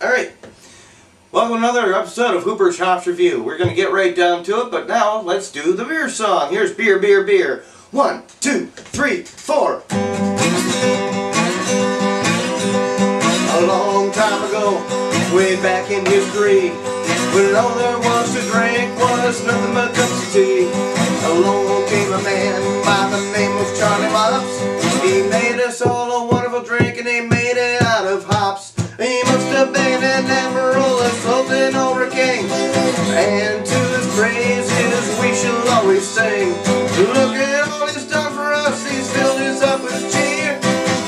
Alright, welcome to another episode of Hooper's Hops Review. We're going to get right down to it, but now let's do the beer song. Here's beer, beer, beer. 1, 2, 3, 4. A long time ago, way back in history, when all there was to drink was nothing but cups of tea, along came a man by the name of Charlie Mops. He made us all a wonderful drink and he made it out of hops. He must have been an admiral or something over a king, and to his praises we shall always sing. Look at all he's done for us, he's filled us up with cheer.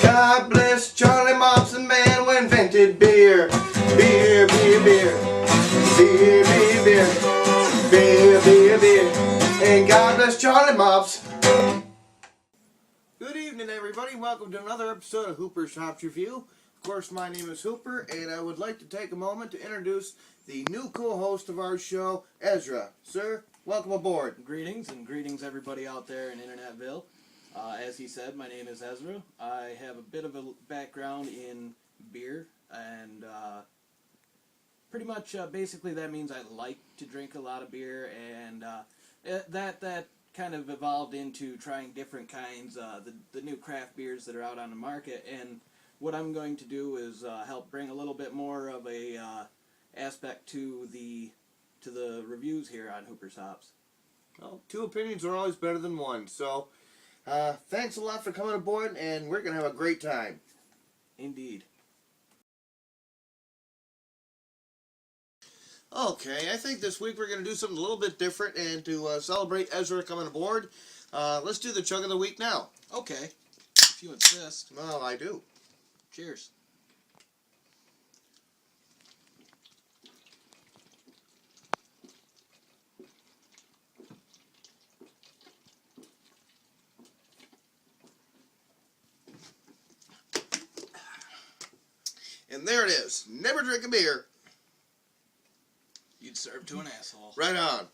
God bless Charlie Mops, the man who invented beer. Beer, beer, beer. Beer, beer, beer. Beer, beer, beer. And God bless Charlie Mops. Good evening, everybody. Welcome to another episode of Hooper's Hops Review. Of course, my name is Hooper, and I would like to take a moment to introduce the new co-host of our show, Ezra. Sir, welcome aboard. Greetings, and greetings everybody out there in Internetville. As he said, my name is Ezra. I have a bit of a background in beer, and pretty much basically that means I like to drink a lot of beer, and that kind of evolved into trying different kinds, the new craft beers that are out on the market, and what I'm going to do is help bring a little bit more of a aspect to the reviews here on Hooper's Hops. Well, two opinions are always better than one, so thanks a lot for coming aboard, and we're going to have a great time. Indeed. Okay, I think this week we're going to do something a little bit different, and to celebrate Ezra coming aboard, let's do the chug of the week now. Okay, if you insist. Well, I do. Cheers. And there it is. Never drink a beer. You'd serve to an asshole. Right on.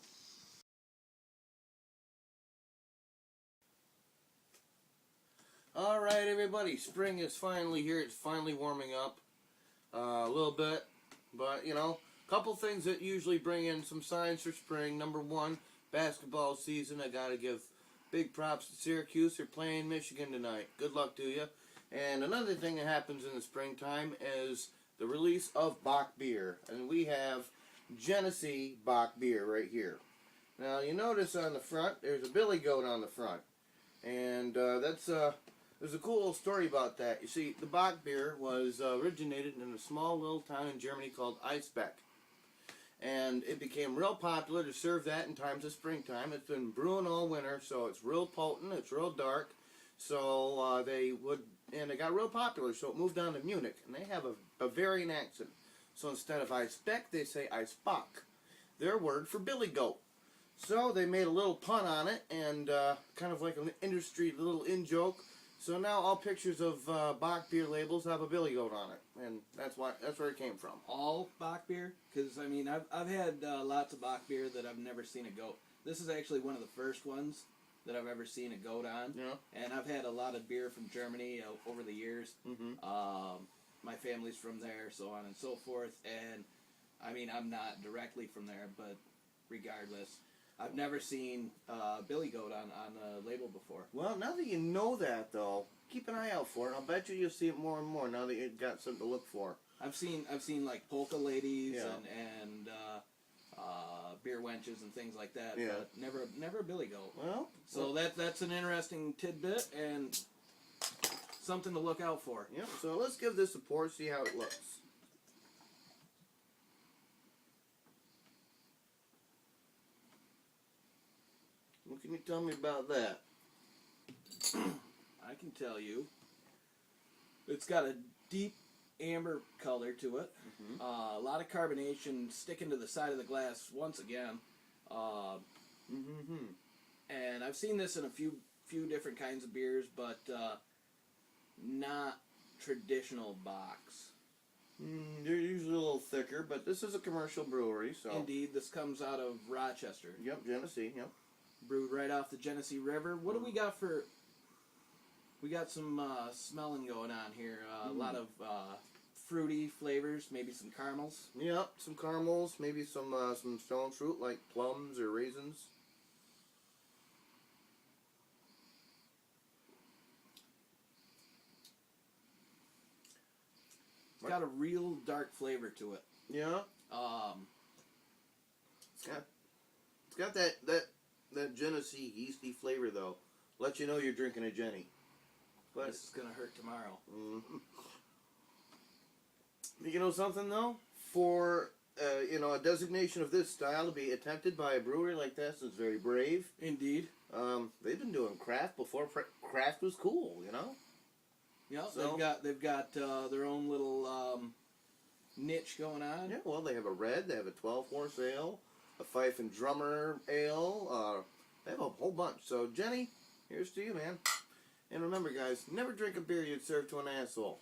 Alright, everybody. Spring is finally here. It's finally warming up a little bit. But, you know, a couple things that usually bring in some signs for spring. Number one, basketball season. I got to give big props to Syracuse. They're playing Michigan tonight. Good luck to you. And another thing that happens in the springtime is the release of Bock beer. And we have Genesse Bock beer right here. Now, you notice on the front, there's a billy goat on the front. And there's a cool little story about that. You see, the Bock beer was originated in a small little town in Germany called Eisbeck. And it became real popular to serve that in times of springtime. It's been brewing all winter, so it's real potent, it's real dark. So and it got real popular, so it moved on to Munich. And they have a Bavarian accent. So instead of Eisbeck, they say Eisbock, their word for billy goat. So they made a little pun on it, and kind of like an industry little in-joke. So now all pictures of Bock beer labels have a billy goat on it, and that's where it came from. All Bock beer? Because, I mean, I've had lots of Bock beer that I've never seen a goat. This is actually one of the first ones that I've ever seen a goat on. Yeah. And I've had a lot of beer from Germany over the years. Mm-hmm. My family's from there, so on and so forth. And, I mean, I'm not directly from there, but regardless, I've never seen billy goat on a label before. Well, now that you know that, though, keep an eye out for it. I'll bet you'll see it more and more now that you've got something to look for. I've seen like polka ladies, yeah, and beer wenches and things like that, yeah, but never a billy goat. Well, so that's an interesting tidbit and something to look out for. Yep. So let's give this a pour, see how it looks. What can you tell me about that? I can tell you, it's got a deep amber color to it. Mm-hmm. A lot of carbonation sticking to the side of the glass once again. And I've seen this in a few different kinds of beers, but not traditional Bocks. They're usually a little thicker, but this is a commercial brewery, so... Indeed, this comes out of Rochester. Yep, Genesse, yep. Brewed right off the Genesse River. What do we got for... We got some smelling going on here. A lot of fruity flavors, maybe some caramels. Yep, some caramels, maybe some stone fruit like plums or raisins. It's got a real dark flavor to it. Yeah. It's got that Genesse yeasty flavor though. Let you know you're drinking a Jenny. But this is gonna hurt tomorrow. You know something though? For a designation of this style to be attempted by a brewery like this is very brave. Indeed. They've been doing craft before craft was cool. Yeah, So, they've got their own little niche going on. Yeah, well, they have a red, they have a 12-horse ale, a Fife and Drummer ale. They have a whole bunch. So, Jenny, here's to you, man. And remember, guys, never drink a beer you'd serve to an asshole.